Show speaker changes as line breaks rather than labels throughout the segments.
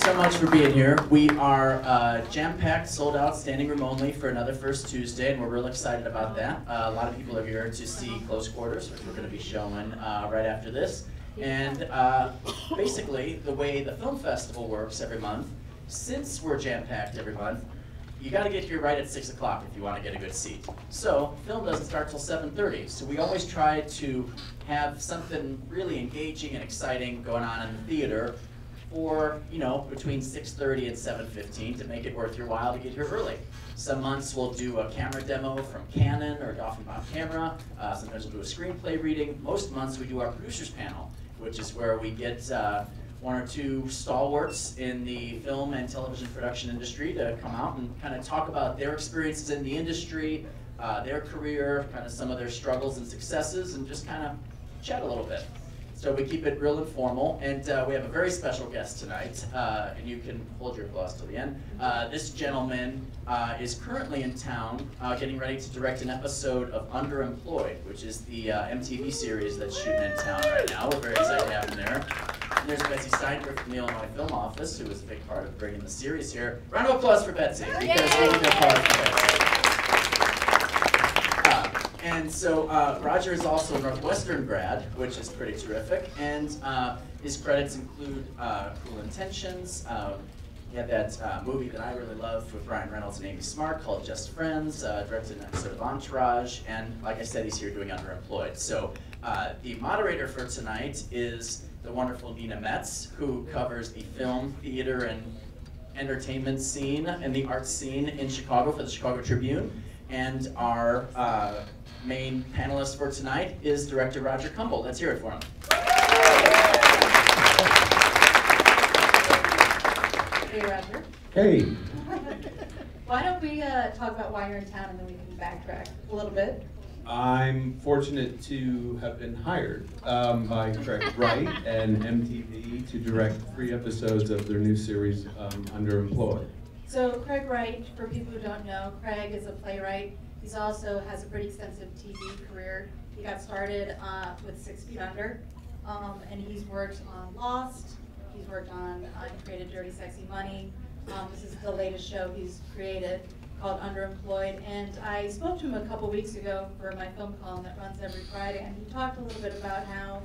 so much for being here. We are jam-packed, sold out, standing room only for another First Tuesday, and we're real excited about that. A lot of people are here to see Close Quarters, which we're going to be showing right after this. And basically, the way the film festival works every month, since we're jam-packed every month, you got to get here right at 6 o'clock if you want to get a good seat. So film doesn't start till 7:30. So we always try to have something really engaging and exciting going on in the theater for, you know, between 6:30 and 7:15 to make it worth your while to get here early. Some months we'll do a camera demo from Canon or Dolphin-Bob Camera. Sometimes we'll do a screenplay reading. Most months we do our producers panel, which is where we get one or two stalwarts in the film and television production industry to come out and kind of talk about their experiences in the industry, their career, kind of some of their struggles and successes, and just kind of chat a little bit. So we keep it real informal, and we have a very special guest tonight, and you can hold your applause till the end. This gentleman is currently in town getting ready to direct an episode of Underemployed, which is the MTV series that's shooting in town right now. We're very excited to have him there. And there's Betsy Steinberg from the Illinois Film Office, who was a big part of bringing the series here. Round of applause for Betsy, because we need a part for Betsy. And so Roger is also a Northwestern grad, which is pretty terrific, and his credits include Cruel Intentions. He had that movie that I really loved with Ryan Reynolds and Amy Smart called Just Friends, directed an episode of Entourage, and like I said, he's here doing Underemployed. So the moderator for tonight is the wonderful Nina Metz, who covers the film, theater, and entertainment scene and the arts scene in Chicago for the Chicago Tribune. And our main panelist for tonight is director Roger Kumble. Let's hear it for him.
Hey, Roger.
Hey.
Why don't we talk about why you're in town, and then we can backtrack a little bit.
I'm fortunate to have been hired by Craig Wright and MTV to direct 3 episodes of their new series, Underemployed.
So Craig Wright, for people who don't know, Craig is a playwright. He also has a pretty extensive TV career. He got started with 6 Feet Under, and he's worked on Lost. He's worked on and created Dirty Sexy Money. This is the latest show he's created called Underemployed. And I spoke to him a couple weeks ago for my film column that runs every Friday, and he talked a little bit about how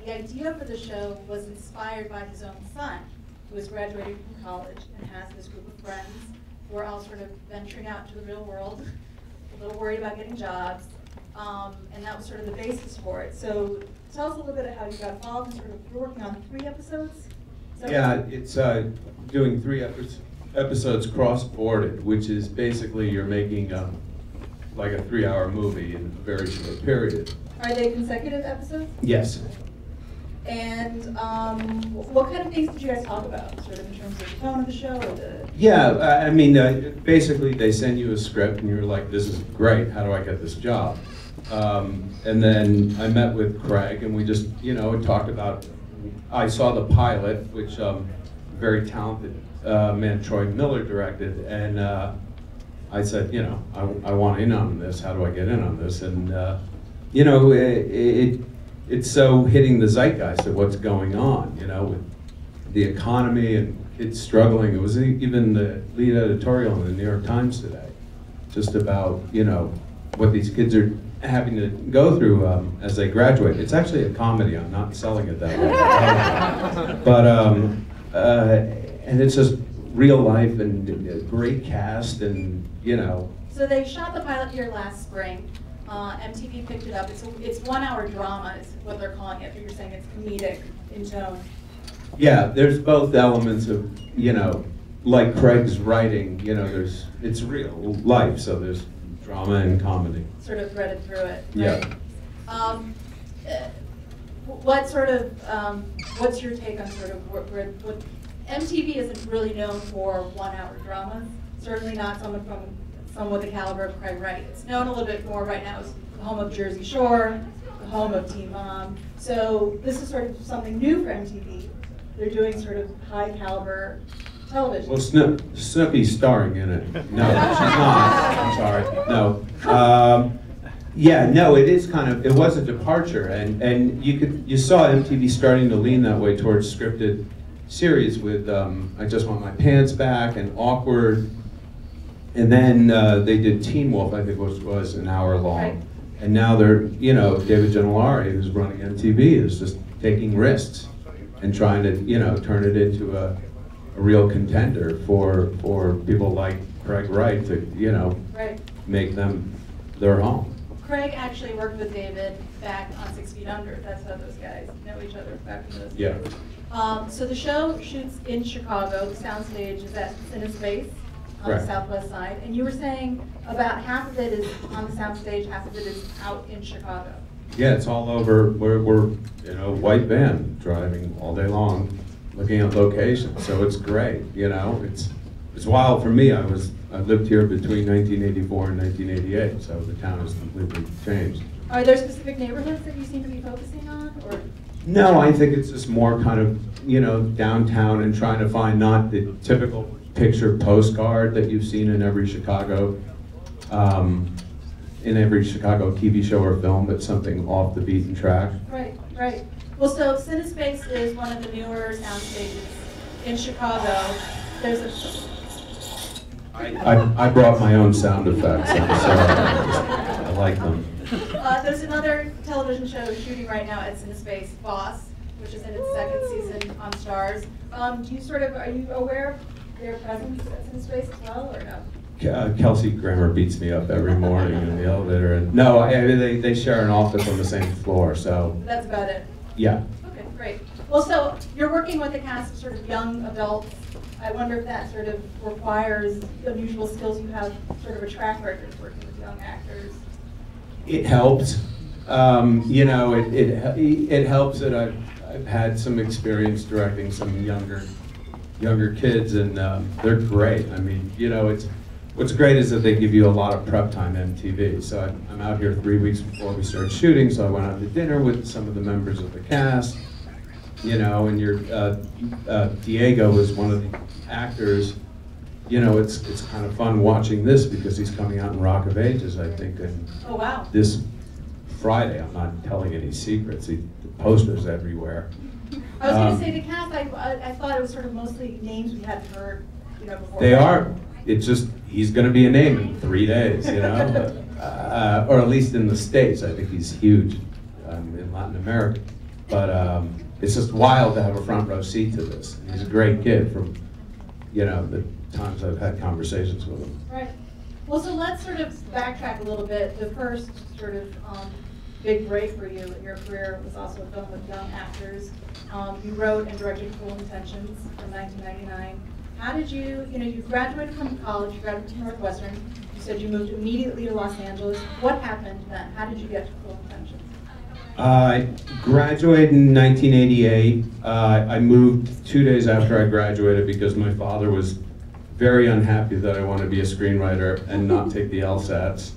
the idea for the show was inspired by his own son, who is graduating from college and has this group of friends who are all sort of venturing out into the real world, a little worried about getting jobs, and that was sort of the basis for it. So tell us a little bit of how you got involved, and sort of, you're working on 3 episodes?
Yeah, it's doing 3 episodes cross-boarded, which is basically you're making like a 3-hour movie in a very short period.
Are they consecutive episodes?
Yes.
And what kind of things did you guys talk about, sort of in terms of the tone of the show? Or the
Yeah, I mean, basically they send you a script and you're like, this is great, how do I get this job? And then I met with Craig and we just, you know, talked about, I saw the pilot, which very talented man Troy Miller directed, and I said, you know, I want in on this, how do I get in on this? And, you know, it's so hitting the zeitgeist of what's going on, you know, with the economy and kids struggling. It was even the lead editorial in the New York Times today, just about, you know, what these kids are having to go through as they graduate. It's actually a comedy. I'm not selling it that way. But, and it's just real life and a great cast and, you know.
So they shot the pilot here last spring. MTV picked it up. It's 1-hour drama is what they're calling it. You're saying it's comedic in tone.
Yeah, there's both elements of, you know, like Craig's writing, you know, it's real life, so there's drama and comedy.
Sort of threaded through it.
Right?
Yeah. What sort of, what's your take on sort of what MTV isn't really known for 1-hour dramas, certainly not someone with the caliber of Craig Wright. It's known a little bit more right now as the home of Jersey Shore, the home of Teen Mom. So this is sort of something new for MTV. They're doing sort of high caliber television.
Well, Snooki's starring in it. No, she's not. I'm sorry. No. Yeah, no, it is kind of, it was a departure, and you saw MTV starting to lean that way towards scripted series with I Just Want My Pants Back and Awkward. And then they did Teen Wolf, I think was an hour long.
Right.
And now they're, you know, David Gennellari, who's running MTV, is just taking risks and trying to, you know, turn it into a real contender for people like Craig Wright to, you know,
Right.
make them their home.
Craig actually worked with David back on 6 Feet Under. That's how those guys know each other back in those
Yeah.
days. So the show shoots in Chicago. The soundstage is at CineSpace on the
Correct.
southwest side. And you were saying about half of it is on the soundstage, half of it is out in Chicago.
Yeah, it's all over. We're in a white van driving all day long, looking at locations. So it's great, you know. It's wild for me. I lived here between 1984 and 1988, so the town has completely changed.
Are there specific neighborhoods that you seem to be focusing on, or?
No, I think it's just more kind of, you know, downtown and trying to find not the typical picture postcard that you've seen in every Chicago TV show or film, but something off the beaten track.
Right, right. Well, so CineSpace is one of the newer sound stages in Chicago. There's a...
I brought my own sound effects, so I like them.
There's another television show shooting right now at CineSpace, Boss, which is in its second season on Starz. Are you aware of their presence at CineSpace as well, or no?
Kelsey Grammer beats me up every morning in the elevator, and no, they share an office on the same floor, so.
That's about it.
Yeah.
Okay, great. Well, so you're working with a cast of sort of young adults. I wonder if that sort of requires unusual skills. You have sort of a track record working with young actors.
It helps. You know, it helps that I've had some experience directing some younger kids, and they're great. I mean, you know, what's great is that they give you a lot of prep time MTV. So I'm out here 3 weeks before we start shooting, so I went out to dinner with some of the members of the cast. You know, and Diego was one of the actors. You know, it's kind of fun watching this because he's coming out in Rock of Ages, I think, and
Oh, wow.
this Friday. I'm not telling any secrets. The posters everywhere.
I was going to say the cast, I thought it was sort of mostly names we hadn't heard, you know, before.
They are. It's just, he's going to be a name in 3 days, you know? Or at least in the States. I think he's huge in Latin America. But it's just wild to have a front row seat to this. He's a great kid from, you know, the times I've had conversations with him.
Right. Well, so let's sort of backtrack a little bit. The first sort of big break for you in your career was also a film with young actors. You wrote and directed Cruel Intentions from 1999. How did you graduated from college, you graduated from Northwestern, you said you moved immediately to Los Angeles. What happened then? How did you get to Cruel Intentions?
I graduated in 1988. I moved 2 days after I graduated because my father was very unhappy that I wanted to be a screenwriter and not take the LSATs.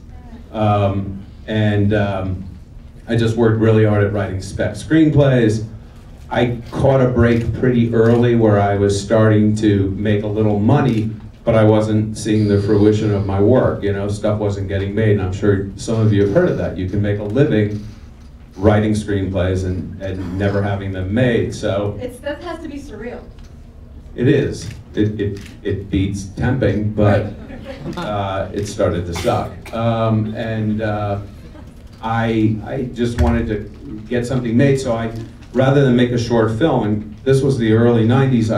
I just worked really hard at writing spec screenplays. I caught a break pretty early where I was starting to make a little money, but I wasn't seeing the fruition of my work. You know, stuff wasn't getting made, and I'm sure some of you have heard of that. You can make a living writing screenplays and never having them made. So
That has to be surreal.
it is. It beats temping, but it started to suck. I just wanted to get something made, so rather than make a short film, and this was the early 90s,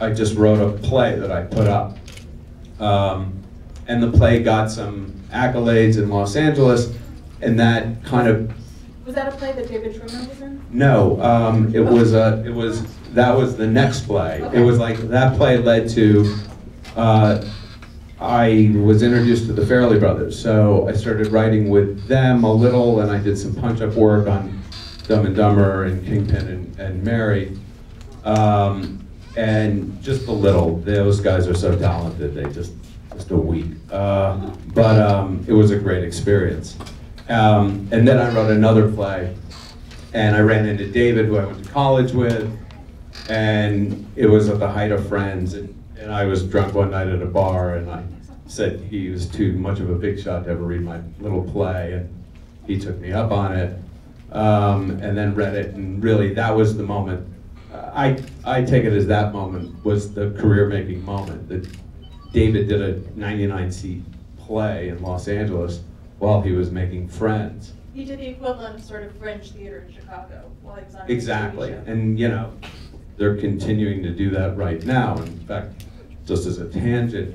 I just wrote a play that I put up. And the play got some accolades in Los Angeles, and that kind of...
Was that a play that David Truman was in?
No, that was the next play.
Okay.
It was like, that play led to, I was introduced to the Farrelly Brothers, so I started writing with them a little, and I did some punch-up work on Dumb and Dumber and Kingpin and Mary, and just a little. Those guys are so talented, they just a week. But it was a great experience. And then I wrote another play, and I ran into David, who I went to college with, and it was at the height of Friends, and I was drunk one night at a bar, and I said he was too much of a big shot to ever read my little play, and he took me up on it, and then read it, and really that was the moment I take it as that moment was the career-making moment, that David did a 99-seat play in Los Angeles while he was making Friends.
He did the equivalent of sort of Fringe theater in Chicago while he was on
Exactly,
the TV show.
and you know, they're continuing to do that right now. In fact, just as a tangent,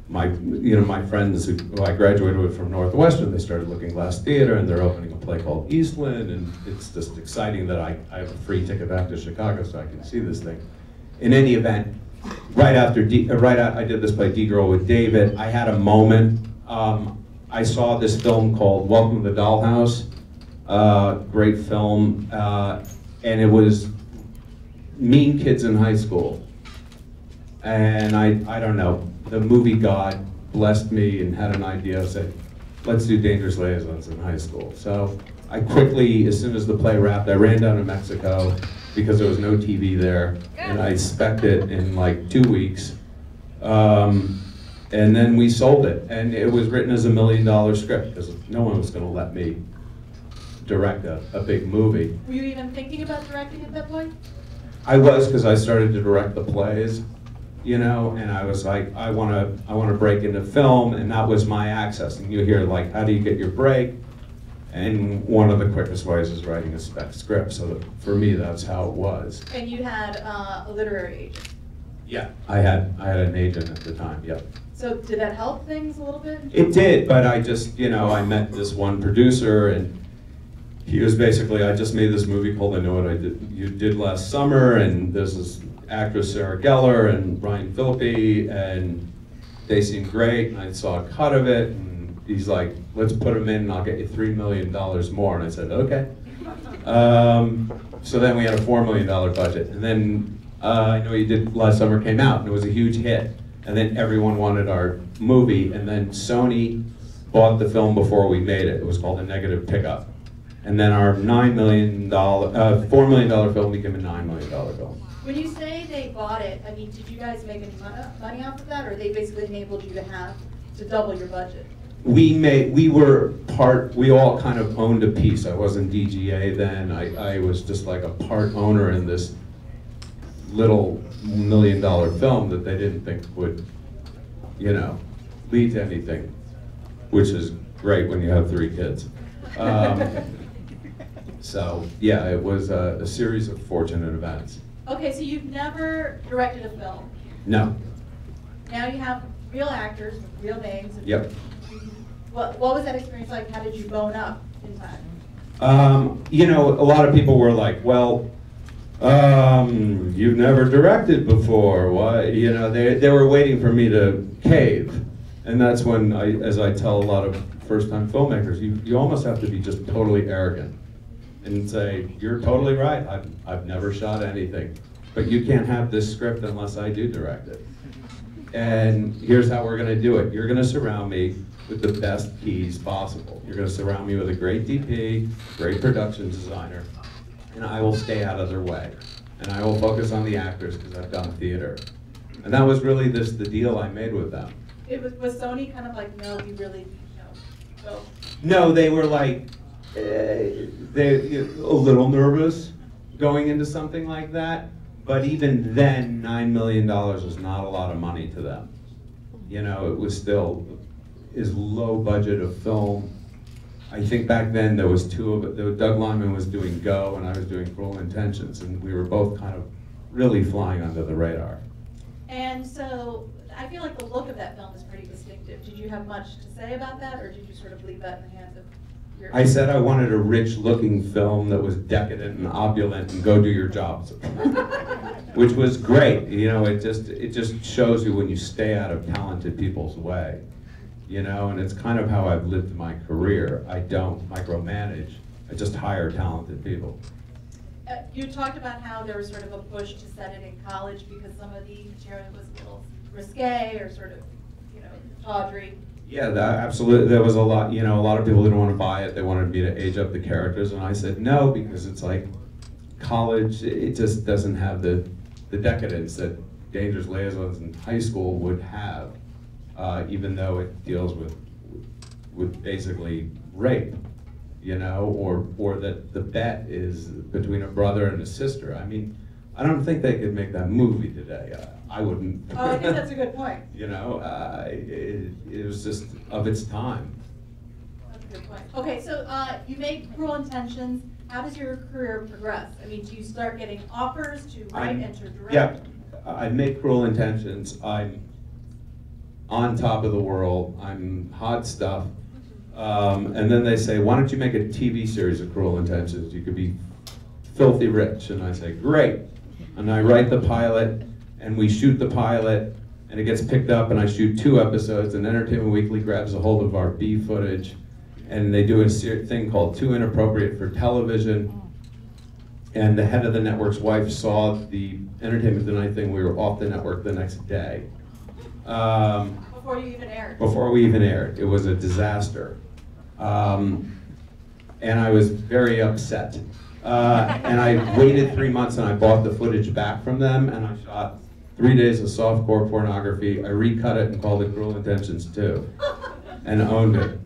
my friends who I graduated with from Northwestern, they started looking Glass Theater, and they're opening a play called Eastland, and it's just exciting that I have a free ticket back to Chicago so I can see this thing. In any event, I did this play D-Girl with David. I had a moment. I saw this film called Welcome to the Dollhouse, great film, and it was mean kids in high school. And I don't know, the movie god blessed me and had an idea, said, let's do Dangerous Liaisons in high school. So I quickly, as soon as the play wrapped, I ran down to Mexico because there was no TV there, and I spec'd it in like 2 weeks. And then we sold it, and it was written as $1 million script because no one was going to let me direct a big movie.
Were you even thinking about directing at that point?
I was, because I started to direct the plays, you know, and I was like, I want to break into film, and that was my access. And you hear like, how do you get your break? And one of the quickest ways is writing a spec script. So that, for me, that's how it was.
And you had a literary agent.
Yeah, I had an agent at the time. Yep.
So did that help things a little bit?
It did, but I just, you know, I met this one producer, and he was basically, I just made this movie called I Know What You Did Last Summer, and there's this actress Sarah Gellar and Brian Phillippe, and they seemed great, and I saw a cut of it, and he's like, let's put them in and I'll get you $3 million more, and I said, okay. So then we had a $4 million budget, and then I Know What You Did Last Summer came out, and it was a huge hit, and then everyone wanted our movie, and then Sony bought the film before we made it. It was called A Negative Pickup. And then our $4 million film became a $9 million film.
When you say they bought it, I mean, did you guys make any money off of that, or they basically enabled you to double your budget?
We all kind of owned a piece. I wasn't DGA then. I was just like a part owner in this little $1 million film that they didn't think would, you know, lead to anything, which is great when you have 3 kids. So yeah, it was a series of fortunate events.
Okay, so you've never directed a film.
No.
Now you have real actors with real names.
Yep.
What was that experience like? How did you bone up in time?
You know, a lot of people were like, well, you've never directed before. Why? You know, they were waiting for me to cave. And that's when, as I tell a lot of first-time filmmakers, you almost have to be just totally arrogant and say, you're totally right, I've never shot anything, but you can't have this script unless I do direct it. And here's how we're gonna do it. You're gonna surround me with the best keys possible. You're gonna surround me with a great DP, great production designer, and I will stay out of their way. And I will focus on the actors because I've done theater. And that was really the deal I made with them.
Was Sony kind of like, no, we really, go?
No, they were like, a little nervous going into something like that, but even then, $9 million was not a lot of money to them. You know, it was still as low budget of film. I think back then there was 2 of it. Doug Liman was doing Go, and I was doing Cruel Intentions, and we were both kind of really flying under the radar.
And so, I feel like the look of that film is pretty distinctive. Did you have much to say about that, or did you sort of leave that in the hands of your...
I said I wanted a rich-looking film that was decadent and opulent and go do your jobs, which was great. You know, it just shows you when you stay out of talented people's way. You know, and it's kind of how I've lived my career. I don't micromanage. I just hire talented people.
You talked about how there was sort of a push to set it in college because some of the material was a little risque or sort of, tawdry.
Yeah, absolutely. There was a lot, a lot of people didn't want to buy it. They wanted me to age up the characters, and I said no, because it's like college, it just doesn't have the decadence that Dangerous Liaisons in high school would have, even though it deals with basically rape, or that the bet is between a brother and a sister. I mean, I don't think they could make that movie today. I wouldn't.
Oh, I think that's a good point.
You know, it was just of its time.
That's a good point. Okay, so you made Cruel Intentions. How does your career progress? I mean, do you start getting offers to write and to direct?
Yeah, I make Cruel Intentions. I'm on top of the world. I'm hot stuff. And then they say, why don't you make a TV series of Cruel Intentions? You could be filthy rich. And I say, great. And I write the pilot, and we shoot the pilot, and it gets picked up, and I shoot 2 episodes, and Entertainment Weekly grabs a hold of our B footage, and they do a thing called Too Inappropriate for Television. And the head of the network's wife saw the Entertainment Tonight thing. We were off the network the next day.
Before you even aired?
Before we even aired. It was a disaster. And I was very upset. And I waited 3 months and I bought the footage back from them, and I shot 3 days of softcore pornography. I recut it and called it Cruel Intentions 2 and owned it.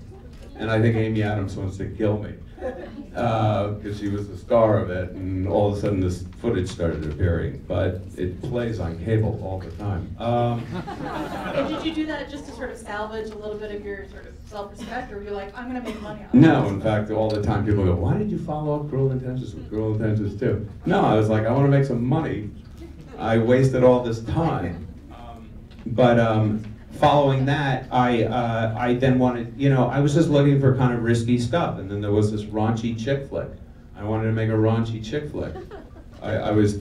And I think Amy Adams wants to kill me because she was the star of it, and all of a sudden this footage started appearing. But it plays on cable all the time.
And did you do that just to sort of salvage a little bit of your sort of self-respect, or were you like, I'm going to make money on it?
No, in fact, all the time people go, why did you follow up Cruel Intentions with Cruel Intentions 2? No, I was like, I want to make some money. I wasted all this time. Following that, I then wanted, you know, I was just looking for kind of risky stuff, and then there was this raunchy chick flick. I wanted to make a raunchy chick flick. I was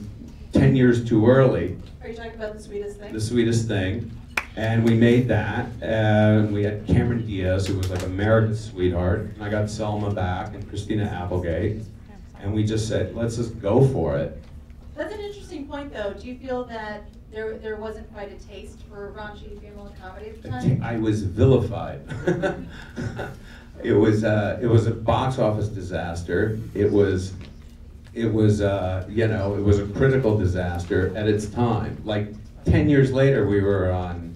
10 years too early.
Are you talking about The Sweetest Thing?
The Sweetest Thing. And we made that, and we had Cameron Diaz, who was like America's sweetheart, and I got Selma back, and Christina Applegate, and we just said, let's just go for it.
That's an interesting point, though. Do you feel that there wasn't quite a taste for raunchy female comedy at the time?
I was vilified. It was a box office disaster. It was you know, it was a critical disaster at its time. Like 10 years later, we were on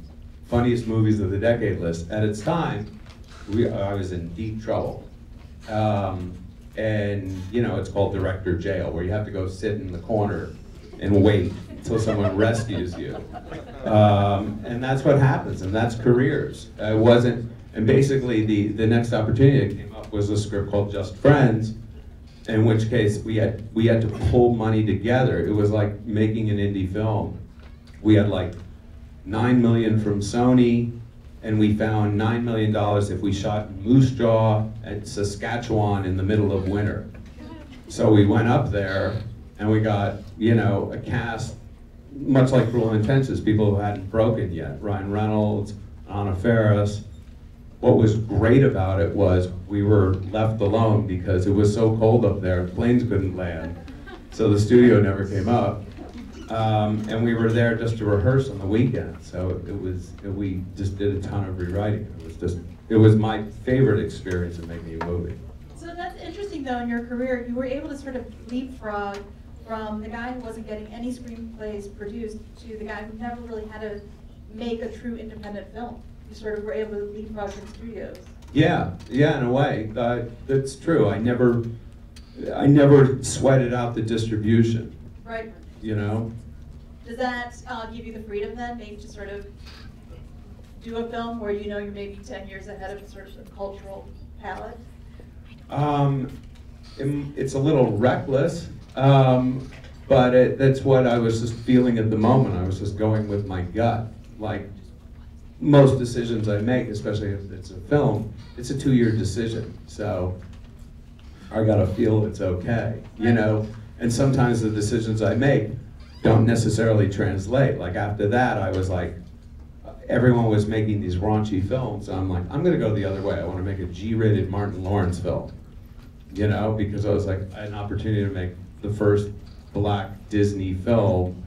Funniest Movies of the Decade list. At its time, I was in deep trouble. And you know, it's called director jail, where you have to go sit in the corner and wait until someone rescues you. And that's what happens, and that's careers. It wasn't, and basically the next opportunity that came up was a script called Just Friends, in which case we had to pull money together. It was like making an indie film. We had like $9 million from Sony, and we found $9 million if we shot in Moose Jaw at Saskatchewan in the middle of winter. So we went up there and we got, you know, a cast much like Cruel Intentions, people who hadn't broken yet. Ryan Reynolds, Anna Faris. What was great about it was we were left alone because it was so cold up there, planes couldn't land. So the studio never came up. And we were there just to rehearse on the weekend. So we just did a ton of rewriting. It was my favorite experience of making a movie.
So that's interesting, though, in your career, you were able to sort of leapfrog from the guy who wasn't getting any screenplays produced to the guy who never really had to make a true independent film. You sort of were able to leapfrog from studios.
Yeah, in a way, that's true. I never sweated out the distribution.
Right.
You know?
Does that give you the freedom then, maybe to sort of do a film where you know you're maybe 10 years ahead of sort of the cultural palette?
It's a little reckless, but that's what I was just feeling at the moment. I was just going with my gut. Like most decisions I make, especially if it's a film, it's a 2-year decision. So I gotta feel it's okay, you know? And sometimes the decisions I make don't necessarily translate. Like after that, I was like, everyone was making these raunchy films. And I'm like, I'm gonna go the other way. I wanna make a G-rated Martin Lawrence film. You know, because I was like, I had an opportunity to make the first black Disney film.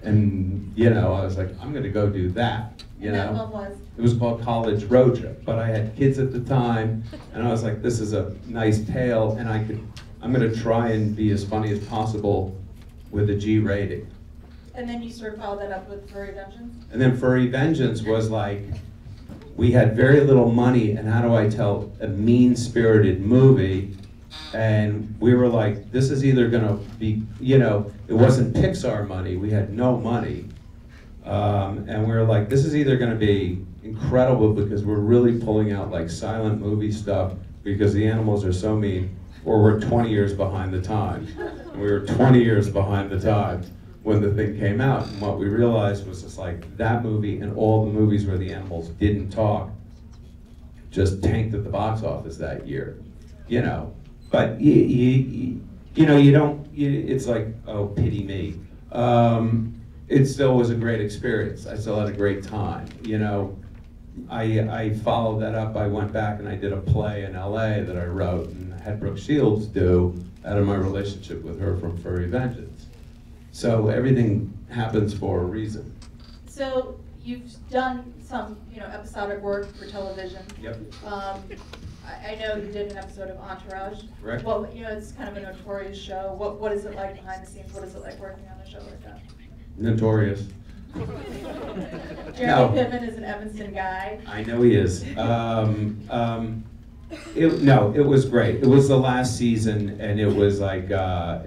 And, you know, I was like, I'm gonna go do that, you know?
And that one was?
It was called College Road Trip, but I had kids at the time, and I was like, this is a nice tale, and I'm gonna try and be as funny as possible with a G rating.
And then you sort of followed that up with Furry Vengeance?
And then Furry Vengeance was like, we had very little money, and how do I tell a mean-spirited movie And we were like, this is either gonna be, you know, it wasn't Pixar money, we had no money. And we were like, this is either gonna be incredible because we're really pulling out like silent movie stuff because the animals are so mean, or we're 20 years behind the time. And we were 20 years behind the time when the thing came out. And what we realized was just like that movie and all the movies where the animals didn't talk just tanked at the box office that year, you know. But you know, you don't. It's like, oh, pity me. It still was a great experience. I still had a great time. You know, I followed that up. I went back and I did a play in LA that I wrote and had Brooke Shields do out of my relationship with her from Furry Vengeance. So everything happens for a reason.
So you've done some, you know, episodic work for television.
Yep.
I know you did an episode of Entourage.
Correct.
Well, you know, it's kind of a notorious show. What is it like behind the scenes? What is it like working on a show like that?
Notorious.
Jeremy Piven is an Evanston guy.
I know he is. No, it was great. It was the last season, and it was like, I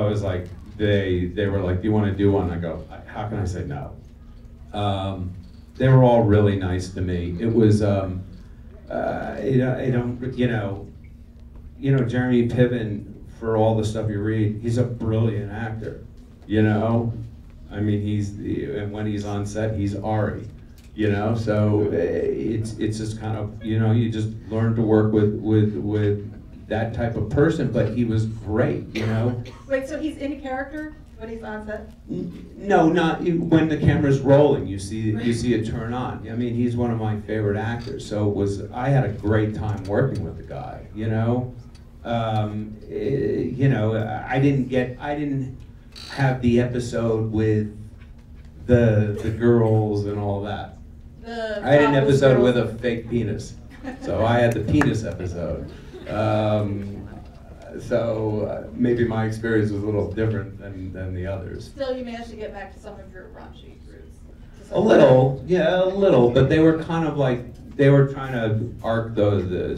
was like, they were like, do you want to do one? I go, how can I say no? They were all really nice to me. It was, Jeremy Piven, for all the stuff you read, he's a brilliant actor, you know? I mean, and when he's on set, he's Ari, you know? So it's just kind of, you know, you just learn to work with that type of person, but he was great, you know?
Wait, so he's in character when he's on set?
No, not when the camera's rolling. You see it turn on. I mean, he's one of my favorite actors. So I had a great time working with the guy. You know, I didn't have the episode with the girls and all that. I had an episode with a fake penis, so I had the penis episode. So maybe my experience was a little different than the others.
Still, you managed to get back to some of your raunchy roots.
A little, yeah, a little, but they were kind of like, they were trying to arc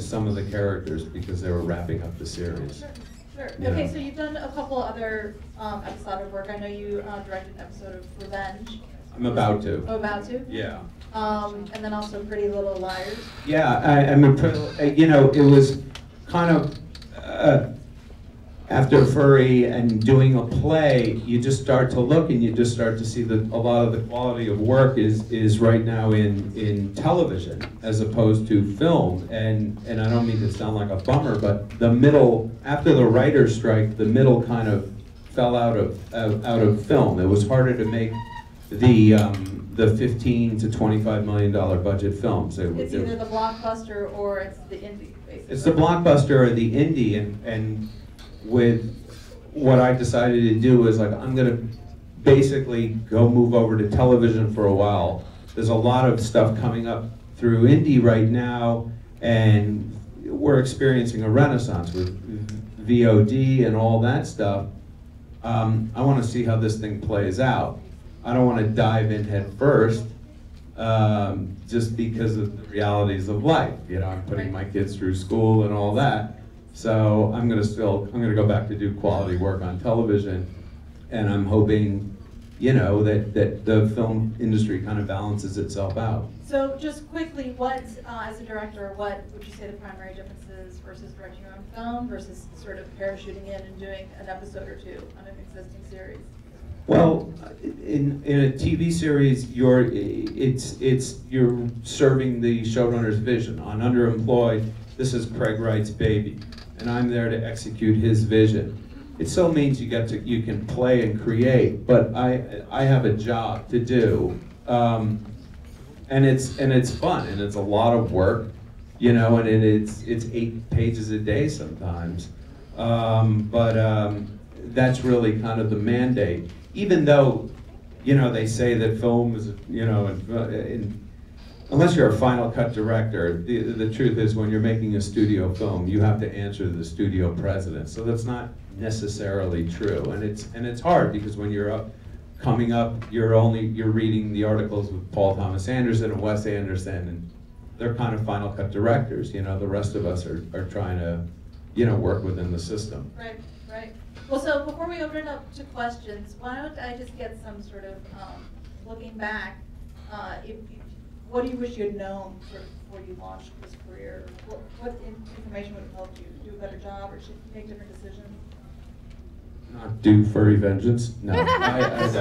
some of the characters because they were wrapping up the series.
Sure.
Yeah.
Okay, so you've done a couple other episodic work. I know you directed an episode of Revenge.
I'm about to.
Oh, about to?
Yeah.
And then also Pretty Little Liars.
Yeah, it was kind of, after Furry and doing a play, you just start to look and you just start to see that a lot of the quality of work is right now in television as opposed to film. And I don't mean to sound like a bummer, but the middle, after the writer's strike, the middle kind of fell out of film. It was harder to make the $15 to $25 million budget films.
It's either the blockbuster or it's the indie, basically.
It's the blockbuster or the indie, and with what I decided to do is like, I'm gonna basically go move over to television for a while. There's a lot of stuff coming up through indie right now, and we're experiencing a renaissance with VOD and all that stuff. I want to see how this thing plays out. I don't want to dive in head first, just because of the realities of life. You know, I'm putting my kids through school and all that. So I'm gonna go back to do quality work on television, and I'm hoping, you know, that the film industry kind of balances itself out.
So just quickly, as a director, what would you say the primary difference is versus directing your own film versus sort of parachuting in and doing an episode or two on an existing series?
Well, in a TV series, you're serving the showrunner's vision. On Underemployed, this is Craig Wright's baby, and I'm there to execute his vision. It still means you can play and create, but I have a job to do, and it's fun, and it's a lot of work, you know, and it's 8 pages a day sometimes, but that's really kind of the mandate. Even though, you know, they say that film is, you know, unless you're a Final Cut director, the truth is when you're making a studio film, you have to answer to the studio president. So that's not necessarily true, and it's hard because when you're coming up, you're reading the articles with Paul Thomas Anderson and Wes Anderson, and they're kind of Final Cut directors. You know, the rest of us are trying to work within the system.
Right, right. Well, so before we open it up to questions, why don't I just get some sort of, looking back, what do you wish you had known before you launched this career? What information would have helped you do a better job or should make different decisions?
Not do furry vengeance? No.
Because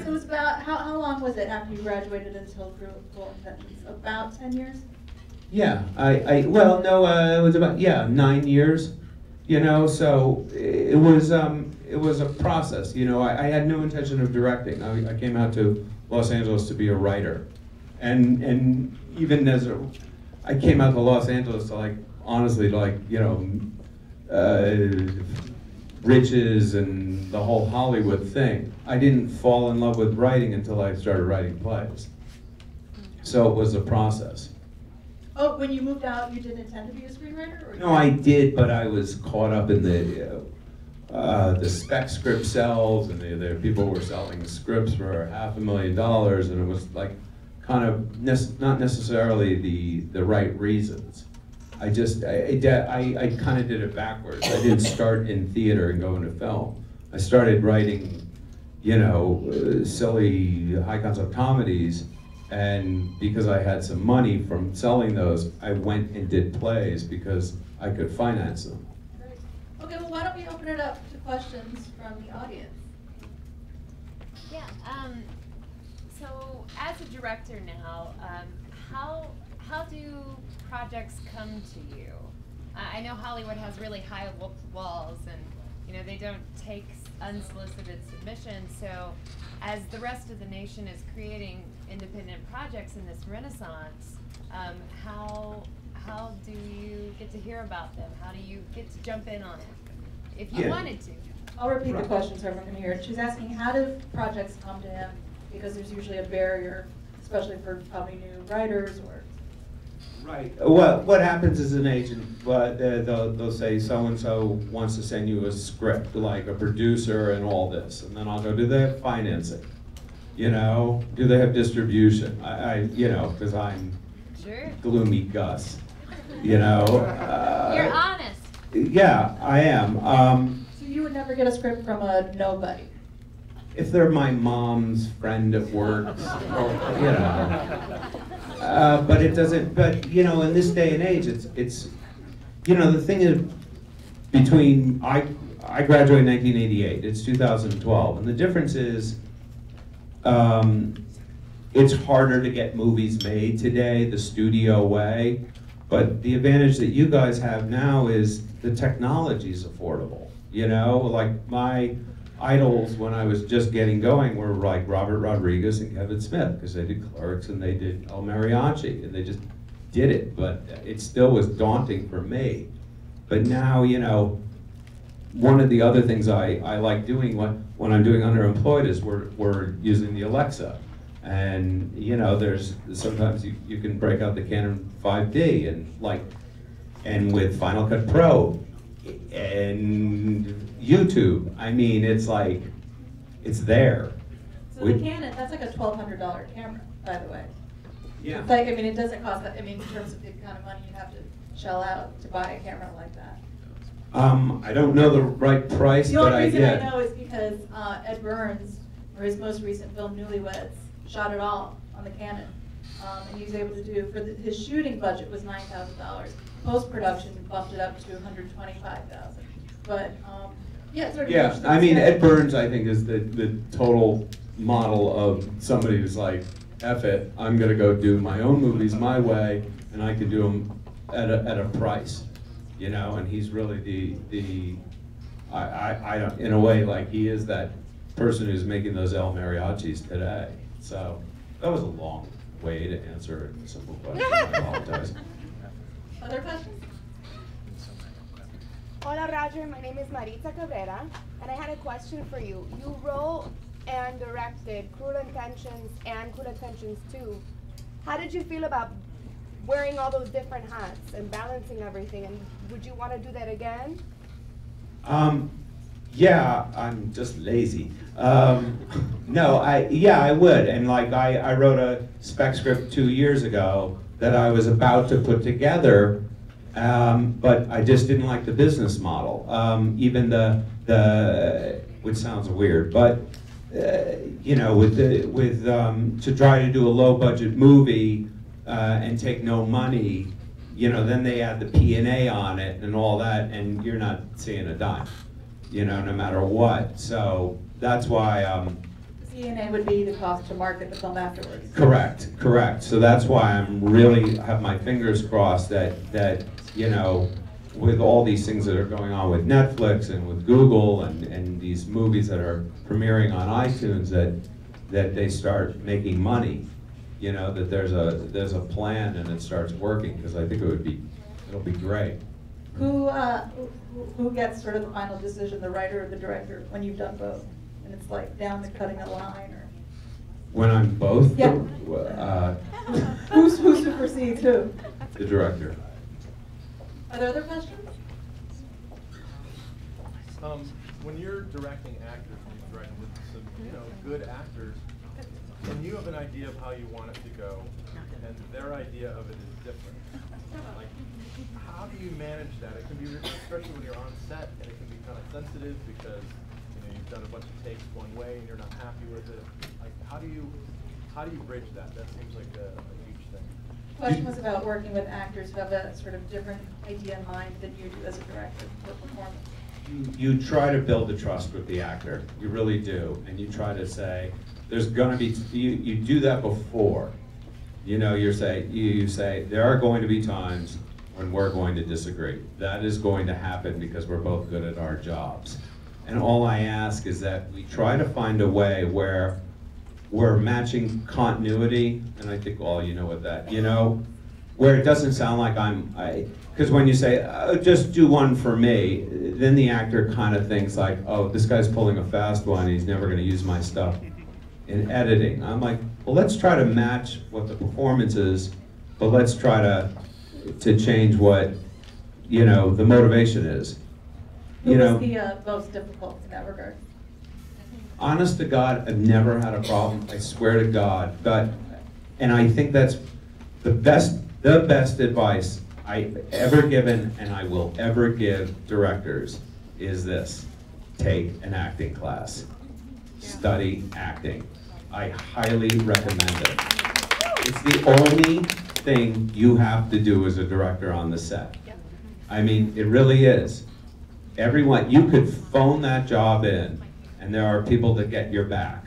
it was about, how long was it after you graduated until Cruel Intentions? About 10 years?
Yeah, well, no, it was about, 9 years, so it was a process, I had no intention of directing. I came out to Los Angeles to be a writer. And even as I came out to Los Angeles to honestly, riches and the whole Hollywood thing. I didn't fall in love with writing until I started writing plays. So it was a process.
Oh, when you moved out, you didn't intend to be a screenwriter? Or
no, I did, but I was caught up in the spec script sales, and the people were selling scripts for $500,000, and it was kind of not necessarily the right reasons. I kind of did it backwards. I didn't start in theater and go into film. I started writing, silly high concept comedies, and because I had some money from selling those, I went and did plays because I could finance them.
Great. Okay, well, why don't we open it up to questions from the audience?
Yeah. So as a director now, how do projects come to you? I know Hollywood has really high walls, and they don't take unsolicited submissions. So as the rest of the nation is creating independent projects in this renaissance, how do you get to hear about them? How do you get to jump in on it if you wanted to?
I'll repeat the question so everyone can hear it. She's asking, how do projects come to him? Because there's usually a barrier, especially for probably new writers or.
Right. What happens as an agent? They'll say so and so wants to send you a script, like a producer and all this, and then I'll go, do they have financing? Do they have distribution? Because I'm gloomy Gus.
You're honest.
Yeah, I am.
So you would never get a script from a nobody?
If they're my mom's friend at work, but it doesn't. But in this day and age, it's the thing is, between I graduated in 1988. It's 2012, and the difference is, it's harder to get movies made today the studio way. But the advantage that you guys have now is the technology's affordable. Like my idols when I was just getting going were like Robert Rodriguez and Kevin Smith, because they did Clerks and they did El Mariachi, and they just did it, but it still was daunting for me. But now, one of the other things I like doing when I'm doing Underemployed is we're using the Alexa. And there's sometimes you can break out the Canon 5D and with Final Cut Pro and YouTube. I mean, it's there.
So the Canon, that's like a $1,200 camera, by the way.
Yeah.
It's it doesn't cost that. In terms of the kind of money you have to shell out to buy a camera like that.
I don't know the right price,
the
but
only reason I know is because Ed Burns, for his most recent film, Newlyweds, shot it all on the Canon. And he was able to do, his shooting budget was $9,000. Post-production bumped it up to $125,000. But, sort of.
Yeah, I mean, Ed Burns, I think, is the total model of somebody who's like, F it, I'm gonna go do my own movies my way, and I can do them at a price, and he's really I don't, in a way, like he is that person who's making those El Mariachis today. So that was a long way to answer a simple question. I apologize.
Other questions?
Hola Roger, my name is Maritza Cabrera, and I had a question for you. You wrote and directed Cruel Intentions and Cruel Intentions 2. How did you feel about wearing all those different hats and balancing everything, and would you want to do that again?
Yeah, I'm just lazy. No, I would, and I wrote a spec script 2 years ago that I was about to put together, But I just didn't like the business model. Even which sounds weird, but you know, to try to do a low budget movie and take no money, you know, then they add the P&A on it and all that, and you're not seeing a dime, you know, no matter what. So that's why.
P&A would be the cost to market the film afterwards.
Correct. So that's why I'm really have my fingers crossed that you know, with all these things that are going on with Netflix and with Google and these movies that are premiering on iTunes, that they start making money. You know, that there's a plan and it starts working, because I think it'll be great.
Who gets sort of the final decision, the writer or the director, when you've done both? And it's like down to cutting a line, or
when I'm both?
Yeah. Who supersedes who?
The director.
Are there other questions?
When you're directing actors, when you're directing with some, you know, good actors, and you have an idea of how you want it to go, and their idea of it is different. Like, how do you manage that? It can be, especially when you're on set, and it can be kind of sensitive because, you know, you've done a bunch of takes one way and you're not happy with it. Like, how do you bridge that? That seems like a huge thing.
The question was about working with actors who have a sort of different idea in mind than you do as a director for performance.
You try to build the trust with the actor. You really do. And you try to say, there's gonna be, you do that before. You know, you say, there are going to be times when we're going to disagree. That is going to happen because we're both good at our jobs. And all I ask is that we try to find a way where we're matching continuity, and I think all you know what that, you know, where it doesn't sound like because when you say, oh, just do one for me, then the actor kind of thinks like, oh, this guy's pulling a fast one, he's never gonna use my stuff in editing. I'm like, well, let's try to match what the performance is, but let's try to change what, you know, the motivation is.
Who was the most difficult in that regard?
Honest to God, I've never had a problem, I swear to God. And I think that's the best advice I've ever given and I will ever give directors is this: take an acting class. Study acting. I highly recommend it. It's the only thing you have to do as a director on the set. I mean, it really is. Everyone, you could phone that job in, and there are people that get your back.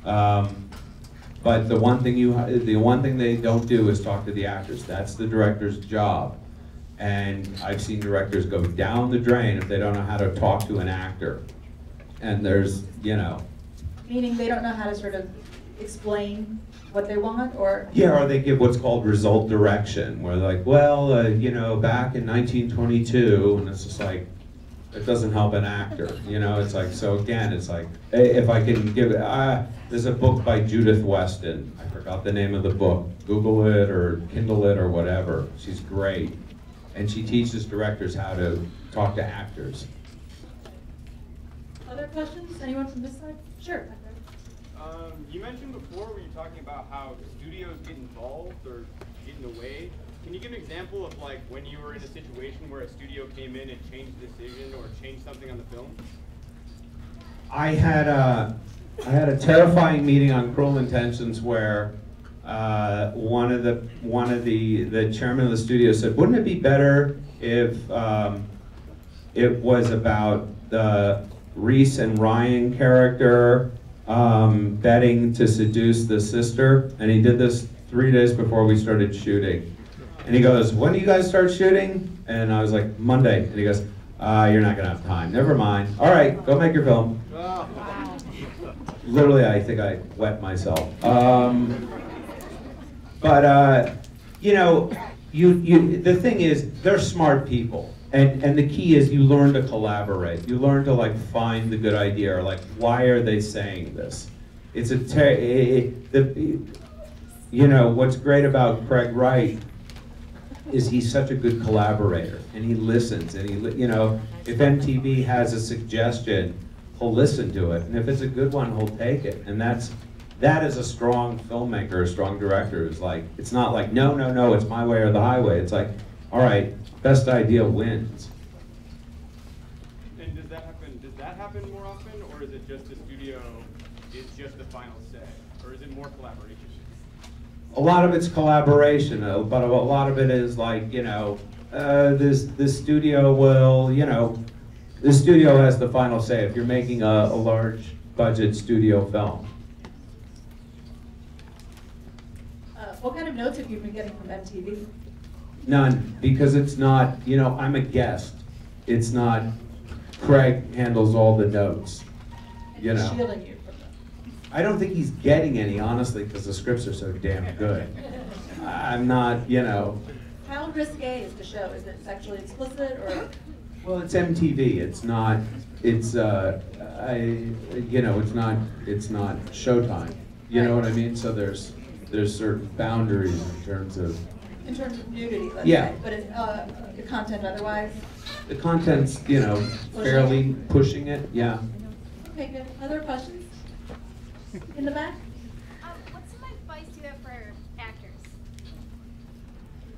But the one thing they don't do is talk to the actors. That's the director's job. And I've seen directors go down the drain if they don't know how to talk to an actor. And there's, you know.
Meaning they don't know how to sort of explain what they want, or?
Yeah, or they give what's called result direction, where they're like, well, you know, back in 1922, and it's just like, it doesn't help an actor, you know. It's like, so again, it's like, if I can give it, there's a book by Judith Weston. I forgot the name of the book. Google it or Kindle it or whatever. She's great. And she teaches directors how to talk to actors.
Other questions? Anyone from this side? Sure.
You mentioned before when you're talking about how studios get involved or get in the way. Can you give an example of like when you were in a situation where a studio came in and changed the decision or changed something on the film?
I had a terrifying meeting on Cruel Intentions where one of the chairman of the studio said, wouldn't it be better if it was about the Reese and Ryan character betting to seduce the sister? And he did this 3 days before we started shooting. And he goes, when do you guys start shooting? And I was like, Monday. And he goes, you're not gonna have time. Never mind. All right, go make your film.
Wow.
Literally, I think I wet myself. You know, the thing is, they're smart people. And the key is you learn to collaborate. You learn to like find the good idea, or like, why are they saying this? It's you know, what's great about Craig Wright is he's such a good collaborator, and he listens, and you know, if MTV has a suggestion, he'll listen to it, and if it's a good one, he'll take it. And that is a strong filmmaker, a strong director. Is like, it's not like, no, it's my way or the highway. It's like, all right, best idea wins.
And does that happen more often, or is it just the studio is just the final say? Or is it more collaboration?
A lot of it's collaboration, but a lot of it is like, you know, this studio will, you know, the studio has the final say if you're making a large budget studio film.
What kind of notes have you been getting from MTV?
None, because it's not, you know, I'm a guest. It's not, Craig handles all the notes, you know.
Shielding you from them.
I don't think he's getting any, honestly, because the scripts are so damn good. I'm not, you know.
How risque is the show? Is it sexually explicit or?
Well, it's MTV. It's not. It's you know, it's not Showtime. You know what I mean? So there's certain boundaries in terms of.
In terms of nudity, let's
Yeah.
say, but the content otherwise.
The content's, you know, fairly pushing it. Yeah.
Okay, good. Other questions? In the back?
What's some advice you have for actors?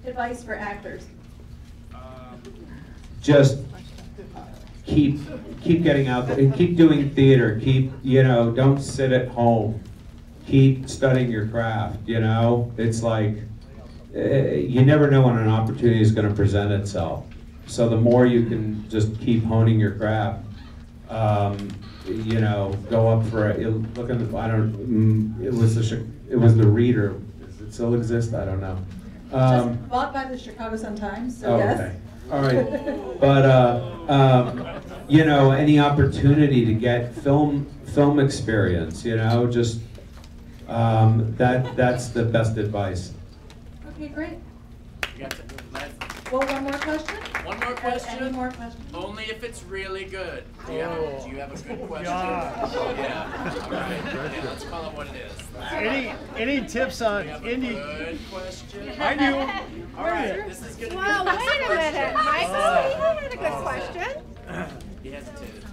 Advice for actors.
Just keep getting out there, keep doing theater, you know, don't sit at home, keep studying your craft, you know. It's like, you never know when an opportunity is going to present itself. So the more you can just keep honing your craft, you know, go up for it. Look at the, I don't, it was the Reader. Does it still exist? I don't know.
Just bought by the Chicago Sun-Times, so
Oh,
yes.
okay. All right, but you know, any opportunity to get film experience, you know, just that's the best advice.
Okay, great.
You got the last,
Well, one more question?
one more question?
Any more questions?
Only if it's really good. Do you have a good question?
God.
Yeah. All right. Yeah, let's call it what it is.
Any tips on
Do you have a
indie?
good question?
I do.
All right. This is gonna
Well,
be the
wait a
best
minute,
question.
Michael, you had a good question.
He hesitated.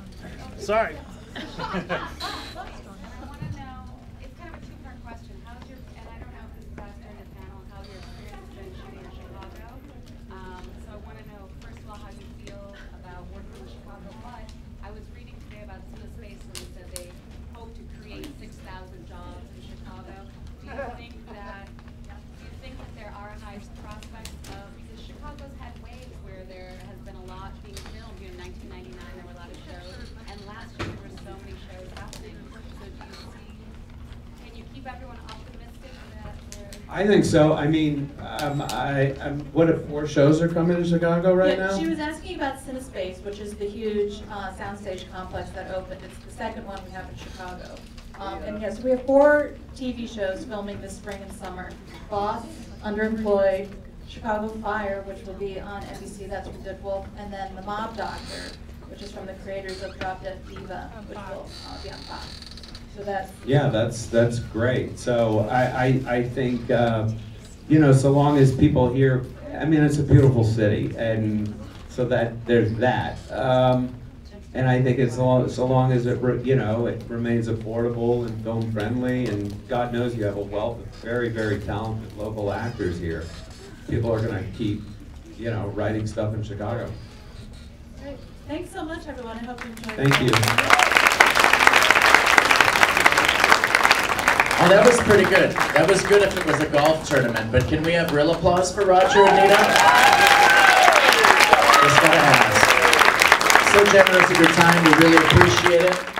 Sorry.
I want to know, it's kind of a two-part question. How's your, and I don't know if this is asked during the panel, how your experience has been shooting in Chicago. So I want to know, first of all, how you feel about working in Chicago. But I was reading today about Space and they said they hope to create 6,000 jobs in Chicago. Do you think that there are nice prospects of, because Chicago's had waves where there has been a lot being filmed. You know, in 1999 there were a lot of shows, and last year there were so many shows happening. So do you see, can you keep everyone optimistic that there?
I think so. I mean, what if 4 shows are coming to Chicago right now?
She was asking about CineSpace, which is the huge soundstage complex that opened. It's the second one we have in Chicago. And yes, we have 4 TV shows filming this spring and summer. Boss, Underemployed, Chicago Fire, which will be on NBC, that's from Good Wolf, and then The Mob Doctor, which is from the creators of Drop Dead Diva, which will be on Fox. So that's...
Yeah, that's great. So I think, you know, so long as people here, I mean, it's a beautiful city, and so that there's that. And I think it's so long as it you know, it remains affordable and film friendly, and God knows you have a wealth of very, very talented local actors here. People are going to keep, you know, writing stuff in Chicago.
Great. Thanks so much, everyone. I hope you enjoyed
Thank you.
Oh, that was pretty good. That was good if it was a golf tournament, but can we have real applause for Roger and Nina? Just gotta ask. So generous of your time, we really appreciate it.